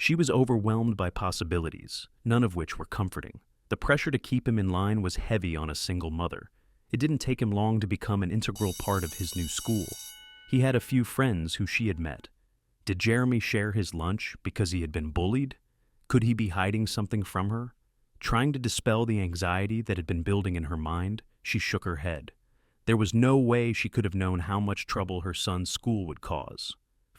She was overwhelmed by possibilities, none of which were comforting. The pressure to keep him in line was heavy on a single mother. It didn't take him long to become an integral part of his new school. He had a few friends who she had met. Did Jeremy share his lunch because he had been bullied? Could he be hiding something from her? Trying to dispel the anxiety that had been building in her mind, she shook her head. There was no way she could have known how much trouble her son's school would cause.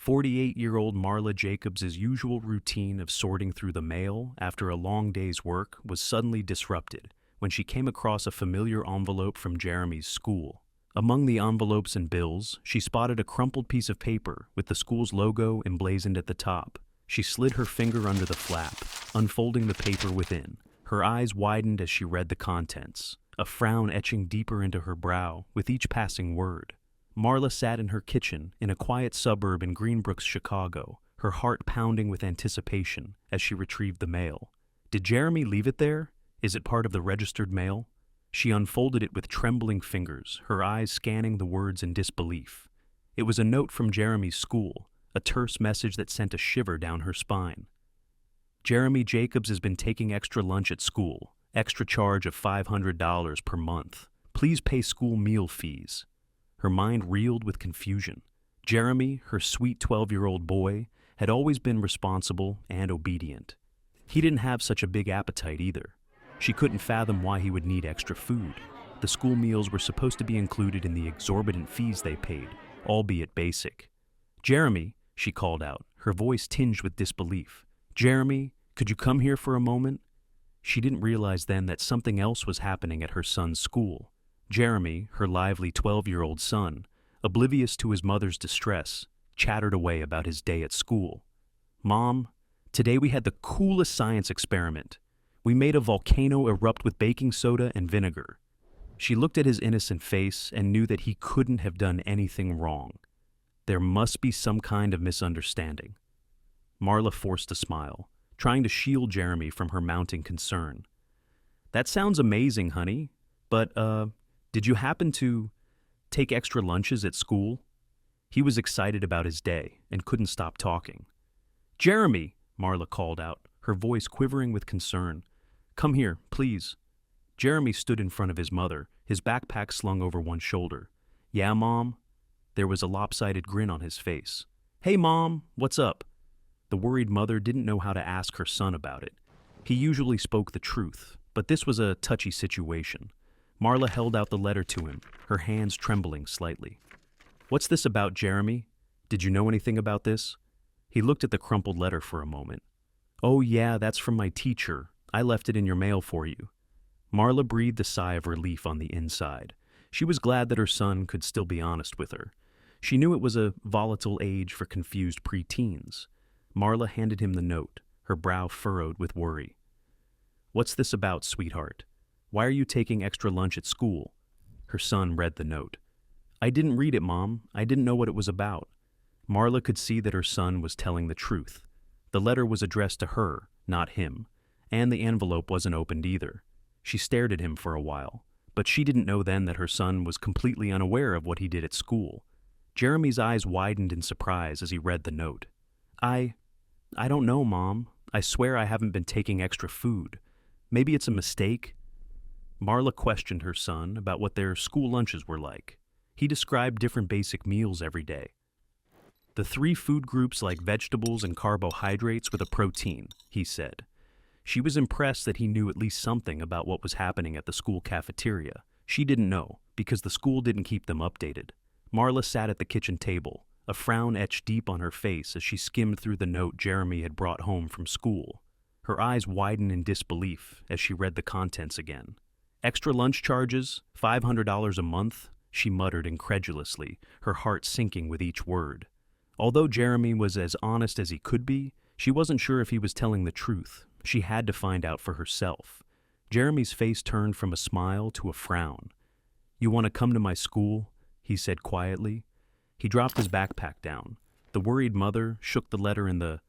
48-year-old Marla Jacobs' usual routine of sorting through the mail after a long day's work was suddenly disrupted when she came across a familiar envelope from Jeremy's school. Among the envelopes and bills, she spotted a crumpled piece of paper with the school's logo emblazoned at the top. She slid her finger under the flap, unfolding the paper within. Her eyes widened as she read the contents, a frown etching deeper into her brow with each passing word. Marla sat in her kitchen in a quiet suburb in Greenbrooks, Chicago, her heart pounding with anticipation as she retrieved the mail. Did Jeremy leave it there? Is it part of the registered mail? She unfolded it with trembling fingers, her eyes scanning the words in disbelief. It was a note from Jeremy's school, a terse message that sent a shiver down her spine. Jeremy Jacobs has been taking extra lunch at school, extra charge of $500 per month. Please pay school meal fees. Her mind reeled with confusion. Jeremy, her sweet 12-year-old boy, had always been responsible and obedient. He didn't have such a big appetite either. She couldn't fathom why he would need extra food. The school meals were supposed to be included in the exorbitant fees they paid, albeit basic. "Jeremy," she called out, her voice tinged with disbelief. "Jeremy, could you come here for a moment?" She didn't realize then that something else was happening at her son's school. Jeremy, her lively 12-year-old son, oblivious to his mother's distress, chattered away about his day at school. "Mom, today we had the coolest science experiment. We made a volcano erupt with baking soda and vinegar." She looked at his innocent face and knew that he couldn't have done anything wrong. There must be some kind of misunderstanding. Marla forced a smile, trying to shield Jeremy from her mounting concern. "That sounds amazing, honey, but, did you happen to take extra lunches at school?" He was excited about his day and couldn't stop talking. "Jeremy," Marla called out, her voice quivering with concern. "Come here, please." Jeremy stood in front of his mother, his backpack slung over one shoulder. "Yeah, Mom?" There was a lopsided grin on his face. "Hey, Mom, what's up?" The worried mother didn't know how to ask her son about it. He usually spoke the truth, but this was a touchy situation. Marla held out the letter to him, her hands trembling slightly. "What's this about, Jeremy? Did you know anything about this?" He looked at the crumpled letter for a moment. "Oh yeah, that's from my teacher. I left it in your mail for you." Marla breathed a sigh of relief on the inside. She was glad that her son could still be honest with her. She knew it was a volatile age for confused preteens. Marla handed him the note, her brow furrowed with worry. "What's this about, sweetheart? Why are you taking extra lunch at school?" Her son read the note. "I didn't read it, Mom. I didn't know what it was about." Marla could see that her son was telling the truth. The letter was addressed to her, not him, and the envelope wasn't opened either. She stared at him for a while, but she didn't know then that her son was completely unaware of what he did at school. Jeremy's eyes widened in surprise as he read the note. I don't know, Mom. I swear I haven't been taking extra food. Maybe it's a mistake." Marla questioned her son about what their school lunches were like. He described different basic meals every day. "The 3 food groups like vegetables and carbohydrates with a protein," he said. She was impressed that he knew at least something about what was happening at the school cafeteria. She didn't know, because the school didn't keep them updated. Marla sat at the kitchen table, a frown etched deep on her face as she skimmed through the note Jeremy had brought home from school. Her eyes widened in disbelief as she read the contents again. "Extra lunch charges, $500 a month," she muttered incredulously, her heart sinking with each word. Although Jeremy was as honest as he could be, she wasn't sure if he was telling the truth. She had to find out for herself. Jeremy's face turned from a smile to a frown. "You want to come to my school?" he said quietly. He dropped his backpack down. The worried mother shook the letter in the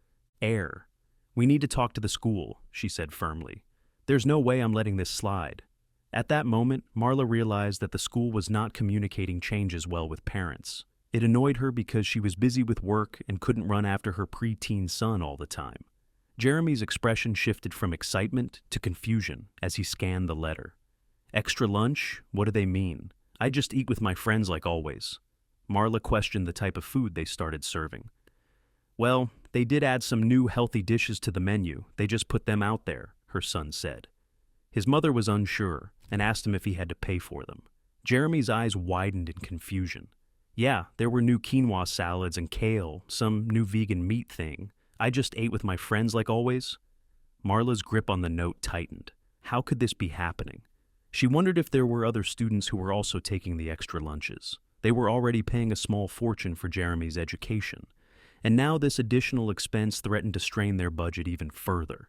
air. "We need to talk to the school," she said firmly. "There's no way I'm letting this slide." At that moment, Marla realized that the school was not communicating changes well with parents. It annoyed her because she was busy with work and couldn't run after her preteen son all the time. Jeremy's expression shifted from excitement to confusion as he scanned the letter. Extra lunch? What do they mean? I just eat with my friends like always. Marla questioned the type of food they started serving. Well, they did add some new healthy dishes to the menu. They just put them out there, her son said. His mother was unsure and asked him if he had to pay for them. Jeremy's eyes widened in confusion. Yeah, there were new quinoa salads and kale, some new vegan meat thing. I just ate with my friends like always. Marla's grip on the note tightened. How could this be happening? She wondered if there were other students who were also taking the extra lunches. They were already paying a small fortune for Jeremy's education, and now this additional expense threatened to strain their budget even further.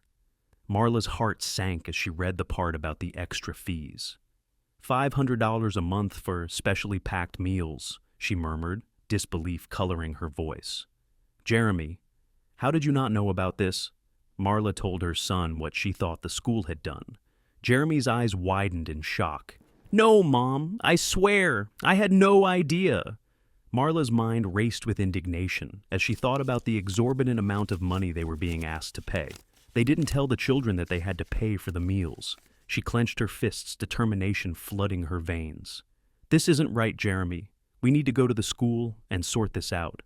Marla's heart sank as she read the part about the extra fees. $500 a month for specially packed meals, she murmured, disbelief coloring her voice. Jeremy, how did you not know about this? Marla told her son what she thought the school had done. Jeremy's eyes widened in shock. No, Mom, I swear, I had no idea. Marla's mind raced with indignation as she thought about the exorbitant amount of money they were being asked to pay. They didn't tell the children that they had to pay for the meals. She clenched her fists, determination flooding her veins. This isn't right, Jeremy. We need to go to the school and sort this out.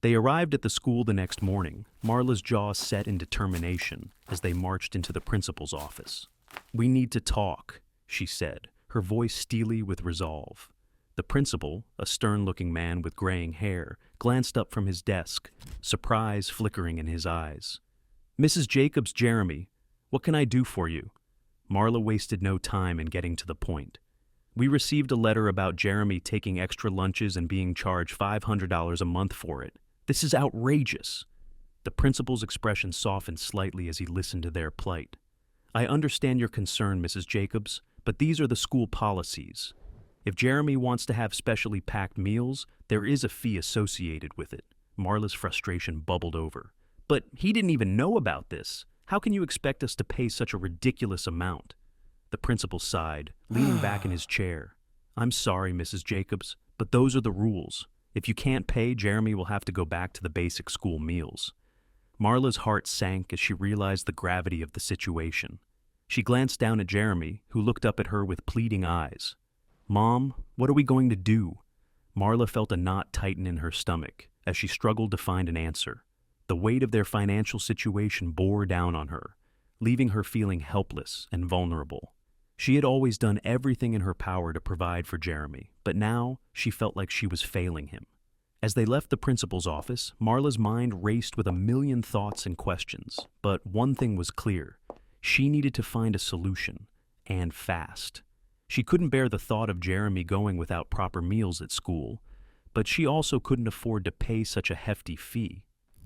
They arrived at the school the next morning, Marla's jaw set in determination as they marched into the principal's office. We need to talk, she said, her voice steely with resolve. The principal, a stern-looking man with graying hair, glanced up from his desk, surprise flickering in his eyes. Mrs. Jacobs, Jeremy, what can I do for you? Marla wasted no time in getting to the point. We received a letter about Jeremy taking extra lunches and being charged $500 a month for it. This is outrageous. The principal's expression softened slightly as he listened to their plight. I understand your concern, Mrs. Jacobs, but these are the school policies. If Jeremy wants to have specially packed meals, there is a fee associated with it. Marla's frustration bubbled over. But he didn't even know about this. How can you expect us to pay such a ridiculous amount? The principal sighed, leaning back in his chair. I'm sorry, Mrs. Jacobs, but those are the rules. If you can't pay, Jeremy will have to go back to the basic school meals. Marla's heart sank as she realized the gravity of the situation. She glanced down at Jeremy, who looked up at her with pleading eyes. Mom, what are we going to do? Marla felt a knot tighten in her stomach as she struggled to find an answer. The weight of their financial situation bore down on her, leaving her feeling helpless and vulnerable. She had always done everything in her power to provide for Jeremy, but now she felt like she was failing him. As they left the principal's office, Marla's mind raced with a million thoughts and questions, but one thing was clear. She needed to find a solution, and fast. She couldn't bear the thought of Jeremy going without proper meals at school, but she also couldn't afford to pay such a hefty fee.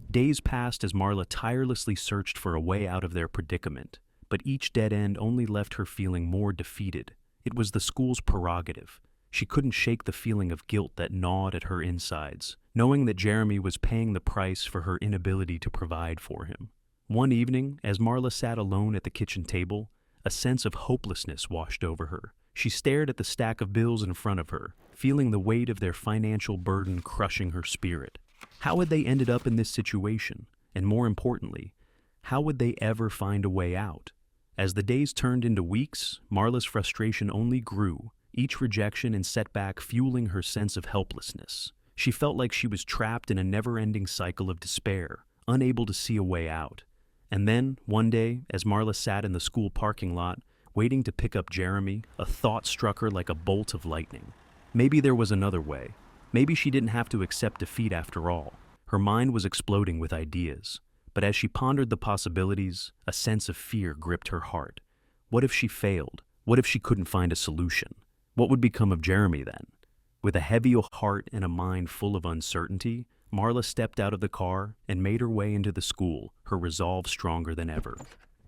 Days passed as Marla tirelessly searched for a way out of their predicament, but each dead end only left her feeling more defeated. It was the school's prerogative. She couldn't shake the feeling of guilt that gnawed at her insides, knowing that Jeremy was paying the price for her inability to provide for him. One evening, as Marla sat alone at the kitchen table, a sense of hopelessness washed over her. She stared at the stack of bills in front of her, feeling the weight of their financial burden crushing her spirit. How had they ended up in this situation? And more importantly, how would they ever find a way out? As the days turned into weeks, Marla's frustration only grew, each rejection and setback fueling her sense of helplessness. She felt like she was trapped in a never-ending cycle of despair, unable to see a way out. And then, one day, as Marla sat in the school parking lot, waiting to pick up Jeremy, a thought struck her like a bolt of lightning. Maybe there was another way. Maybe she didn't have to accept defeat after all. Her mind was exploding with ideas. But as she pondered the possibilities, a sense of fear gripped her heart. What if she failed? What if she couldn't find a solution? What would become of Jeremy then? With a heavy heart and a mind full of uncertainty, Marla stepped out of the car and made her way into the school, her resolve stronger than ever.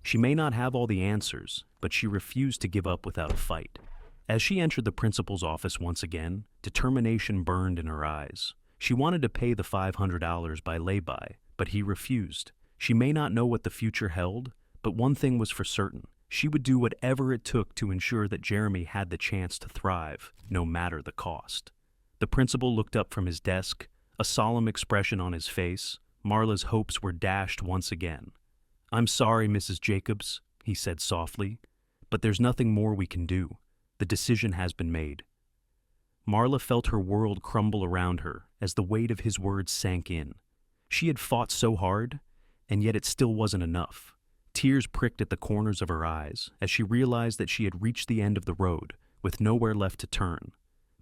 She may not have all the answers, but she refused to give up without a fight. As she entered the principal's office once again, determination burned in her eyes. She wanted to pay the $500 by lay-by, but he refused. She may not know what the future held, but one thing was for certain. She would do whatever it took to ensure that Jeremy had the chance to thrive, no matter the cost. The principal looked up from his desk, a solemn expression on his face. Marla's hopes were dashed once again. "I'm sorry, Mrs. Jacobs," he said softly, "but there's nothing more we can do. The decision has been made." Marla felt her world crumble around her as the weight of his words sank in. She had fought so hard, and yet it still wasn't enough. Tears pricked at the corners of her eyes as she realized that she had reached the end of the road, with nowhere left to turn.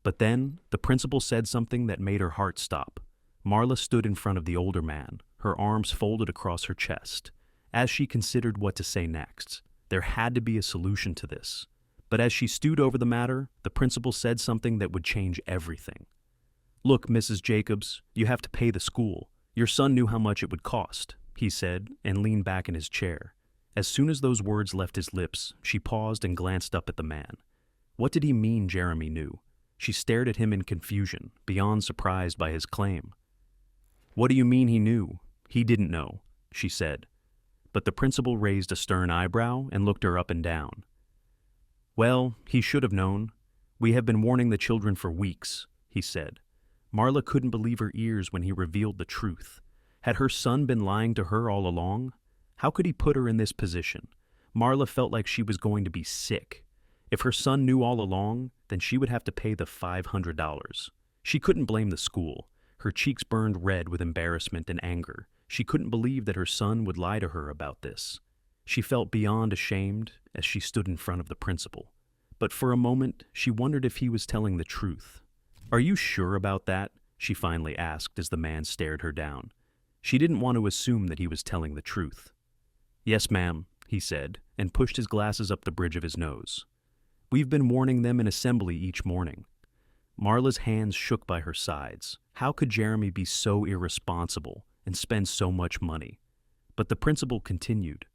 But then, the principal said something that made her heart stop. Marla stood in front of the older man, her arms folded across her chest. As she considered what to say next, there had to be a solution to this. But as she stewed over the matter, the principal said something that would change everything. "Look, Mrs. Jacobs, you have to pay the school. Your son knew how much it would cost," he said, and leaned back in his chair. As soon as those words left his lips, she paused and glanced up at the man. What did he mean Jeremy knew? She stared at him in confusion, beyond surprised by his claim. "What do you mean he knew? He didn't know," she said. But the principal raised a stern eyebrow and looked her up and down. "Well, he should have known. We have been warning the children for weeks," he said. Marla couldn't believe her ears when he revealed the truth. Had her son been lying to her all along? How could he put her in this position? Marla felt like she was going to be sick. If her son knew all along, then she would have to pay the $500. She couldn't blame the school. Her cheeks burned red with embarrassment and anger. She couldn't believe that her son would lie to her about this. She felt beyond ashamed as she stood in front of the principal. But for a moment, she wondered if he was telling the truth. "Are you sure about that?" she finally asked as the man stared her down. She didn't want to assume that he was telling the truth. "Yes, ma'am," he said, and pushed his glasses up the bridge of his nose. "We've been warning them in assembly each morning." Marla's hands shook by her sides. How could Jeremy be so irresponsible and spend so much money? But the principal continued.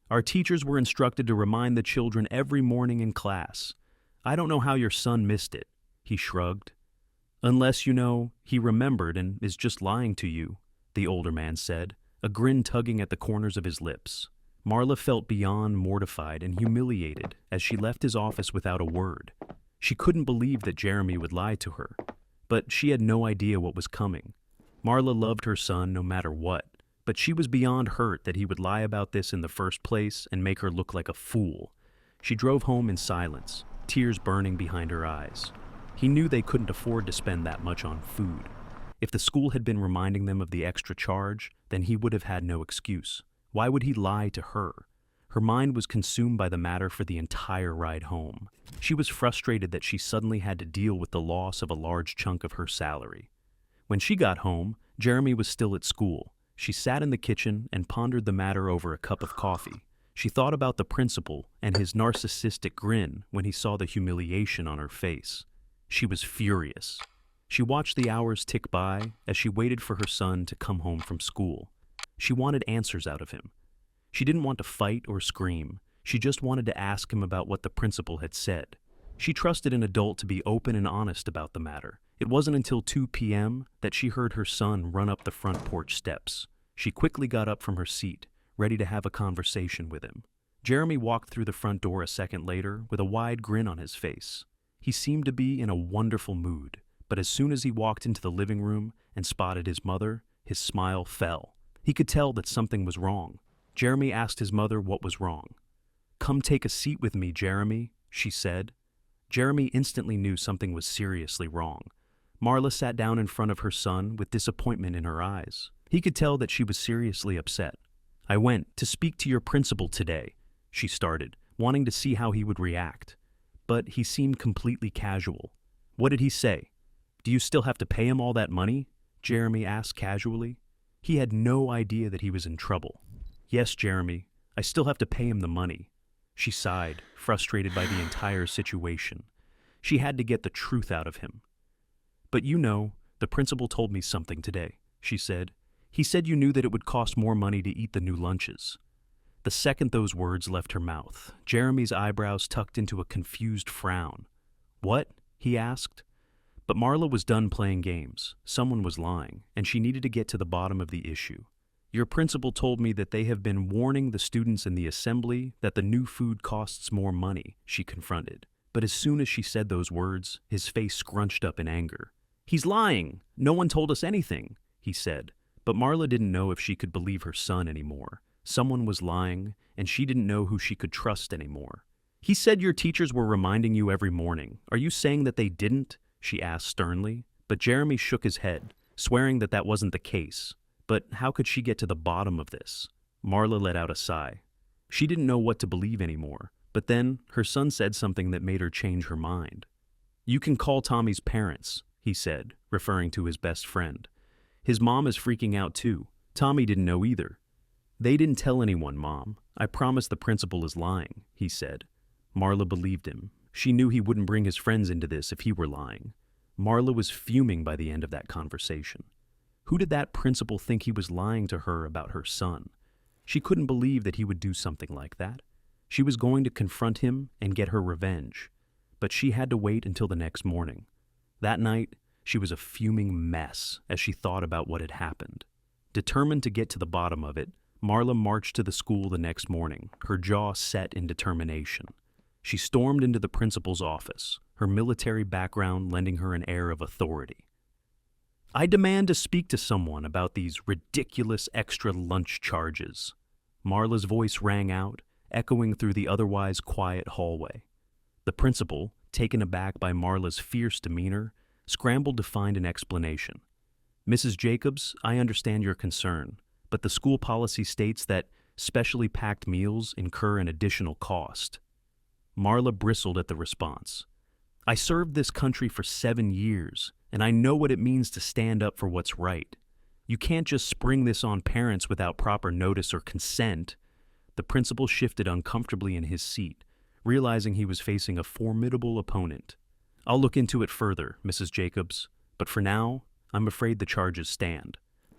"Our teachers were instructed to remind the children every morning in class. I don't know how your son missed it," he shrugged. "Unless, he remembered and is just lying to you," the older man said, a grin tugging at the corners of his lips. Marla felt beyond mortified and humiliated as she left his office without a word. She couldn't believe that Jeremy would lie to her, but she had no idea what was coming. Marla loved her son no matter what, but she was beyond hurt that he would lie about this in the first place and make her look like a fool. She drove home in silence, tears burning behind her eyes. He knew they couldn't afford to spend that much on food. If the school had been reminding them of the extra charge, then he would have had no excuse. Why would he lie to her? Her mind was consumed by the matter for the entire ride home. She was frustrated that she suddenly had to deal with the loss of a large chunk of her salary. When she got home, Jeremy was still at school. She sat in the kitchen and pondered the matter over a cup of coffee. She thought about the principal and his narcissistic grin when he saw the humiliation on her face. She was furious. She watched the hours tick by as she waited for her son to come home from school. She wanted answers out of him. She didn't want to fight or scream. She just wanted to ask him about what the principal had said. She trusted an adult to be open and honest about the matter. It wasn't until 2 p.m. that she heard her son run up the front porch steps. She quickly got up from her seat, ready to have a conversation with him. Jeremy walked through the front door a second later with a wide grin on his face. He seemed to be in a wonderful mood, but as soon as he walked into the living room and spotted his mother, his smile fell. He could tell that something was wrong. Jeremy asked his mother what was wrong. "Come take a seat with me, Jeremy," she said. Jeremy instantly knew something was seriously wrong. Marla sat down in front of her son with disappointment in her eyes. He could tell that she was seriously upset. "I went to speak to your principal today," she started, wanting to see how he would react. But he seemed completely casual. "What did he say? Do you still have to pay him all that money?" Jeremy asked casually. He had no idea that he was in trouble. "Yes, Jeremy, I still have to pay him the money." She sighed, frustrated by the entire situation. She had to get the truth out of him. "But the principal told me something today," she said. "He said you knew that it would cost more money to eat the new lunches." The second those words left her mouth, Jeremy's eyebrows tucked into a confused frown. "What?" he asked. But Marla was done playing games. Someone was lying, and she needed to get to the bottom of the issue. "Your principal told me that they have been warning the students in the assembly that the new food costs more money," she confronted. But as soon as she said those words, his face scrunched up in anger. "He's lying! No one told us anything," he said. But Marla didn't know if she could believe her son anymore. Someone was lying, and she didn't know who she could trust anymore. "He said your teachers were reminding you every morning. Are you saying that they didn't?" she asked sternly. But Jeremy shook his head, swearing that that wasn't the case. But how could she get to the bottom of this? Marla let out a sigh. She didn't know what to believe anymore, but then her son said something that made her change her mind. "You can call Tommy's parents," he said, referring to his best friend. "His mom is freaking out too. Tommy didn't know either." "They didn't tell anyone, Mom. I promise the principal is lying," he said. Marla believed him. She knew he wouldn't bring his friends into this if he were lying. Marla was fuming by the end of that conversation. Who did that principal think he was lying to her about her son? She couldn't believe that he would do something like that. She was going to confront him and get her revenge. But she had to wait until the next morning. That night, she was a fuming mess as she thought about what had happened. Determined to get to the bottom of it, Marla marched to the school the next morning, her jaw set in determination. She stormed into the principal's office, her military background lending her an air of authority. "I demand to speak to someone about these ridiculous extra lunch charges." Marla's voice rang out, echoing through the otherwise quiet hallway. The principal, taken aback by Marla's fierce demeanor, scrambled to find an explanation. "Mrs. Jacobs, I understand your concern, but the school policy states that specially packed meals incur an additional cost." Marla bristled at the response. "I served this country for 7 years, and I know what it means to stand up for what's right. You can't just spring this on parents without proper notice or consent." The principal shifted uncomfortably in his seat, realizing he was facing a formidable opponent. "I'll look into it further, Mrs. Jacobs, but for now, I'm afraid the charges stand."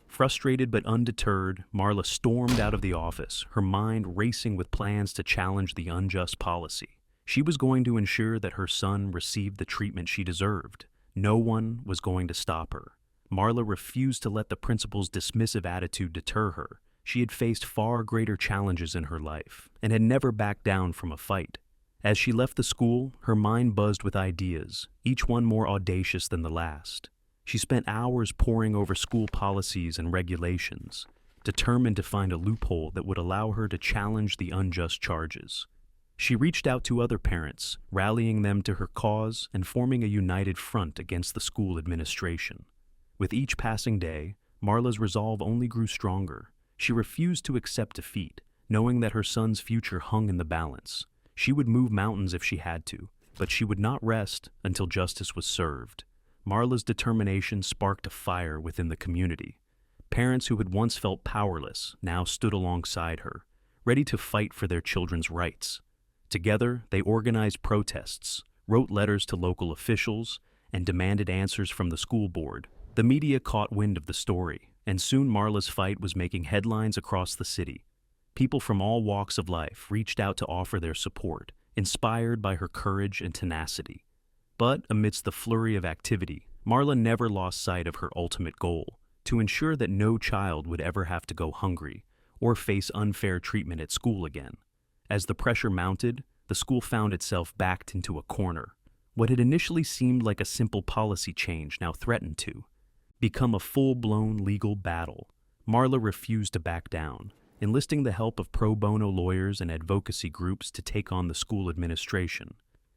Frustrated but undeterred, Marla stormed out of the office, her mind racing with plans to challenge the unjust policy. She was going to ensure that her son received the treatment she deserved. No one was going to stop her. Marla refused to let the principal's dismissive attitude deter her. She had faced far greater challenges in her life and had never backed down from a fight. As she left the school, her mind buzzed with ideas, each one more audacious than the last. She spent hours poring over school policies and regulations, determined to find a loophole that would allow her to challenge the unjust charges. She reached out to other parents, rallying them to her cause and forming a united front against the school administration. With each passing day, Marla's resolve only grew stronger. She refused to accept defeat, knowing that her son's future hung in the balance. She would move mountains if she had to, but she would not rest until justice was served. Marla's determination sparked a fire within the community. Parents who had once felt powerless now stood alongside her, ready to fight for their children's rights. Together, they organized protests, wrote letters to local officials, and demanded answers from the school board. The media caught wind of the story, and soon Marla's fight was making headlines across the city. People from all walks of life reached out to offer their support, inspired by her courage and tenacity. But amidst the flurry of activity, Marla never lost sight of her ultimate goal, to ensure that no child would ever have to go hungry or face unfair treatment at school again. As the pressure mounted, the school found itself backed into a corner. What had initially seemed like a simple policy change now threatened to become a full-blown legal battle. Marla refused to back down, enlisting the help of pro bono lawyers and advocacy groups to take on the school administration.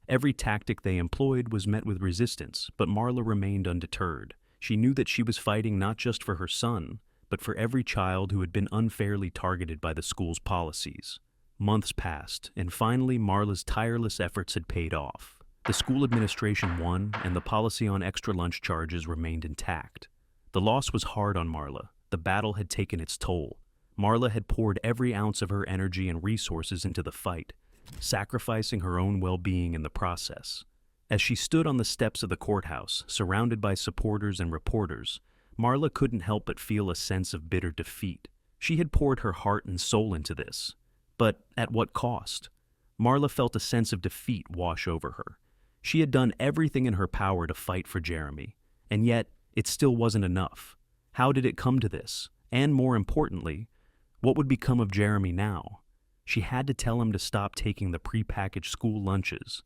Every tactic they employed was met with resistance, but Marla remained undeterred. She knew that she was fighting not just for her son, but for every child who had been unfairly targeted by the school's policies. Months passed, and finally Marla's tireless efforts had paid off. The school administration won, and the policy on extra lunch charges remained intact. The loss was hard on Marla. The battle had taken its toll. Marla had poured every ounce of her energy and resources into the fight, sacrificing her own well-being in the process. As she stood on the steps of the courthouse, surrounded by supporters and reporters, Marla couldn't help but feel a sense of bitter defeat. She had poured her heart and soul into this. But at what cost? Marla felt a sense of defeat wash over her. She had done everything in her power to fight for Jeremy, and yet it still wasn't enough. How did it come to this? And more importantly, what would become of Jeremy now? She had to tell him to stop taking the prepackaged school lunches.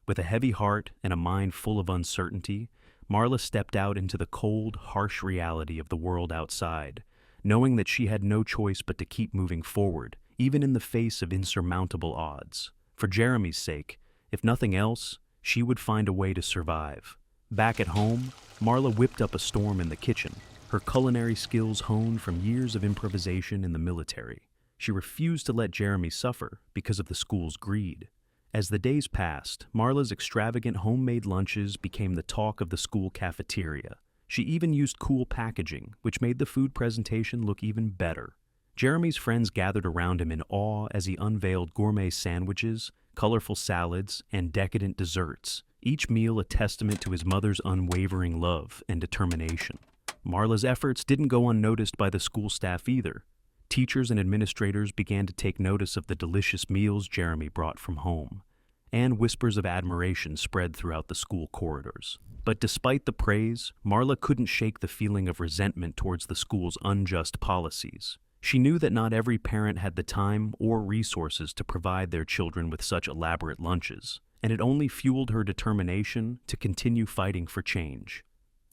With a heavy heart and a mind full of uncertainty, Marla stepped out into the cold, harsh reality of the world outside, knowing that she had no choice but to keep moving forward, even in the face of insurmountable odds. For Jeremy's sake, if nothing else, she would find a way to survive. Back at home, Marla whipped up a storm in the kitchen, her culinary skills honed from years of improvisation in the military. She refused to let Jeremy suffer because of the school's greed. As the days passed, Marla's extravagant homemade lunches became the talk of the school cafeteria. She even used cool packaging, which made the food presentation look even better. Jeremy's friends gathered around him in awe as he unveiled gourmet sandwiches, colorful salads, and decadent desserts, each meal a testament to his mother's unwavering love and determination. Marla's efforts didn't go unnoticed by the school staff either. Teachers and administrators began to take notice of the delicious meals Jeremy brought from home, and whispers of admiration spread throughout the school corridors. But despite the praise, Marla couldn't shake the feeling of resentment towards the school's unjust policies. She knew that not every parent had the time or resources to provide their children with such elaborate lunches, and it only fueled her determination to continue fighting for change.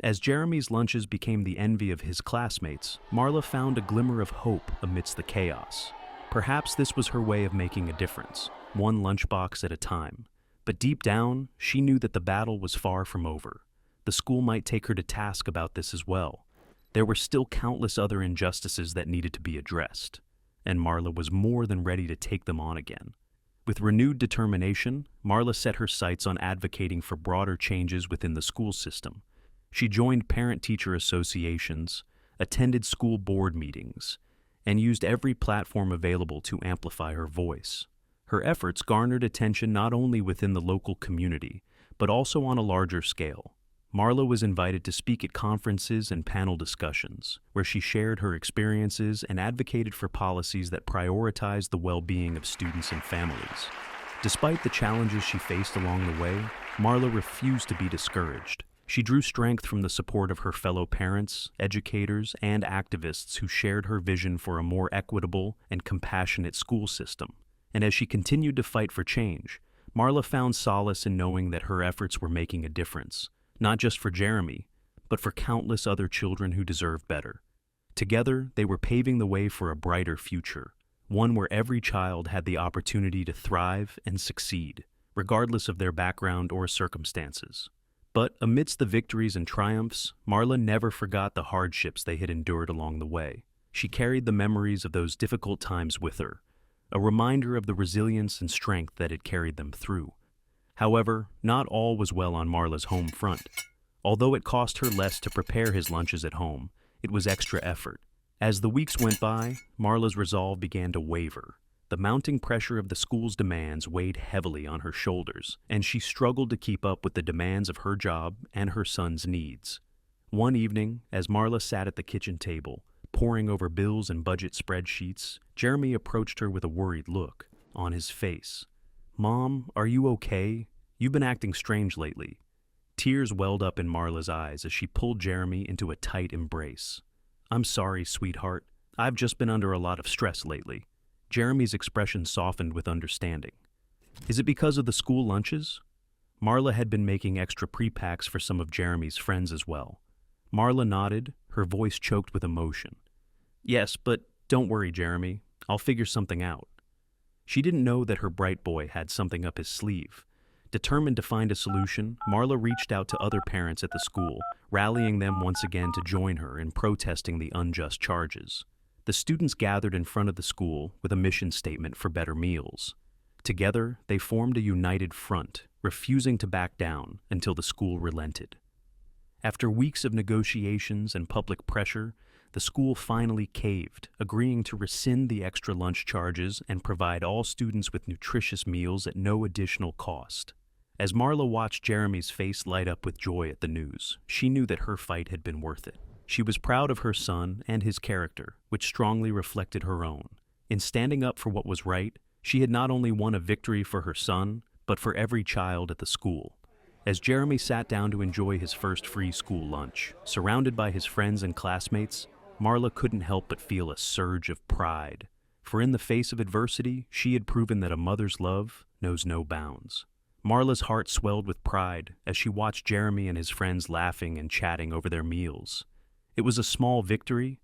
As Jeremy's lunches became the envy of his classmates, Marla found a glimmer of hope amidst the chaos. Perhaps this was her way of making a difference, one lunchbox at a time. But deep down, she knew that the battle was far from over. The school might take her to task about this as well. There were still countless other injustices that needed to be addressed, and Marla was more than ready to take them on again. With renewed determination, Marla set her sights on advocating for broader changes within the school system. She joined parent-teacher associations, attended school board meetings, and used every platform available to amplify her voice. Her efforts garnered attention not only within the local community, but also on a larger scale. Marla was invited to speak at conferences and panel discussions, where she shared her experiences and advocated for policies that prioritized the well-being of students and families. Despite the challenges she faced along the way, Marla refused to be discouraged. She drew strength from the support of her fellow parents, educators, and activists who shared her vision for a more equitable and compassionate school system. And as she continued to fight for change, Marla found solace in knowing that her efforts were making a difference, not just for Jeremy, but for countless other children who deserve better. Together, they were paving the way for a brighter future, one where every child had the opportunity to thrive and succeed, regardless of their background or circumstances. But amidst the victories and triumphs, Marla never forgot the hardships they had endured along the way. She carried the memories of those difficult times with her, a reminder of the resilience and strength that had carried them through. However, not all was well on Marla's home front. Although it cost her less to prepare his lunches at home, it was extra effort. As the weeks went by, Marla's resolve began to waver. The mounting pressure of the school's demands weighed heavily on her shoulders, and she struggled to keep up with the demands of her job and her son's needs. One evening, as Marla sat at the kitchen table, poring over bills and budget spreadsheets, Jeremy approached her with a worried look on his face. "Mom, are you okay? You've been acting strange lately." Tears welled up in Marla's eyes as she pulled Jeremy into a tight embrace. "I'm sorry, sweetheart. I've just been under a lot of stress lately." Jeremy's expression softened with understanding. "Is it because of the school lunches?" Marla had been making extra pre-packs for some of Jeremy's friends as well. Marla nodded, her voice choked with emotion. "Yes, but don't worry, Jeremy. I'll figure something out." She didn't know that her bright boy had something up his sleeve. Determined to find a solution, Marla reached out to other parents at the school, rallying them once again to join her in protesting the unjust charges. The students gathered in front of the school with a mission statement for better meals. Together, they formed a united front, refusing to back down until the school relented. After weeks of negotiations and public pressure, the school finally caved, agreeing to rescind the extra lunch charges and provide all students with nutritious meals at no additional cost. As Marla watched Jeremy's face light up with joy at the news, she knew that her fight had been worth it. She was proud of her son and his character, which strongly reflected her own. In standing up for what was right, she had not only won a victory for her son, but for every child at the school. As Jeremy sat down to enjoy his first free school lunch, surrounded by his friends and classmates, Marla couldn't help but feel a surge of pride. For in the face of adversity, she had proven that a mother's love knows no bounds. Marla's heart swelled with pride as she watched Jeremy and his friends laughing and chatting over their meals. It was a small victory,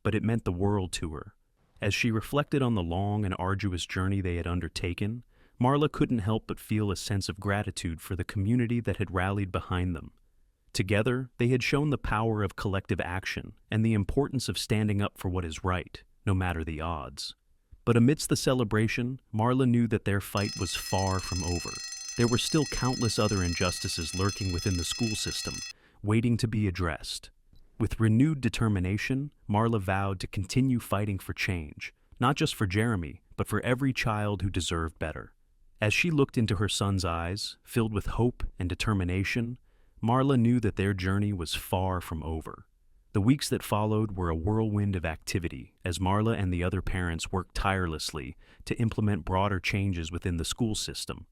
but it meant the world to her. As she reflected on the long and arduous journey they had undertaken, Marla couldn't help but feel a sense of gratitude for the community that had rallied behind them. Together, they had shown the power of collective action and the importance of standing up for what is right, no matter the odds. But amidst the celebration, Marla knew that their fight was far from over. There were still countless other injustices lurking within the school system, waiting to be addressed. With renewed determination, Marla vowed to continue fighting for change, not just for Jeremy, but for every child who deserved better. As she looked into her son's eyes, filled with hope and determination, Marla knew that their journey was far from over. The weeks that followed were a whirlwind of activity as Marla and the other parents worked tirelessly to implement broader changes within the school system.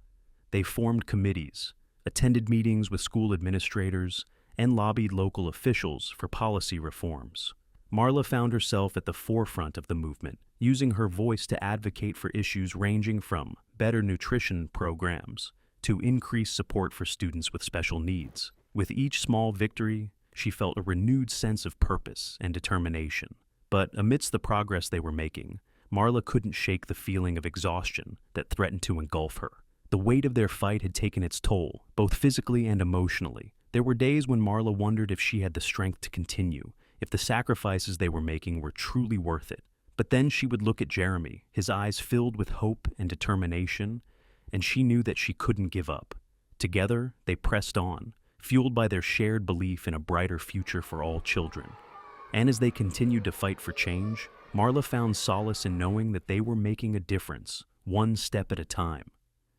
They formed committees, attended meetings with school administrators, and lobbied local officials for policy reforms. Marla found herself at the forefront of the movement, using her voice to advocate for issues ranging from better nutrition programs to increased support for students with special needs. With each small victory, she felt a renewed sense of purpose and determination. But amidst the progress they were making, Marla couldn't shake the feeling of exhaustion that threatened to engulf her. The weight of their fight had taken its toll, both physically and emotionally. There were days when Marla wondered if she had the strength to continue, if the sacrifices they were making were truly worth it. But then she would look at Jeremy, his eyes filled with hope and determination, and she knew that she couldn't give up. Together, they pressed on, fueled by their shared belief in a brighter future for all children. And as they continued to fight for change, Marla found solace in knowing that they were making a difference, one step at a time.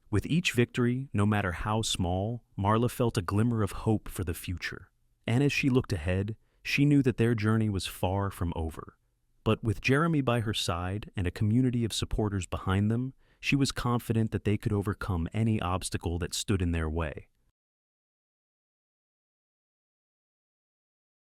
With each victory, no matter how small, Marla felt a glimmer of hope for the future. And as she looked ahead, she knew that their journey was far from over. But with Jeremy by her side and a community of supporters behind them, she was confident that they could overcome any obstacle that stood in their way.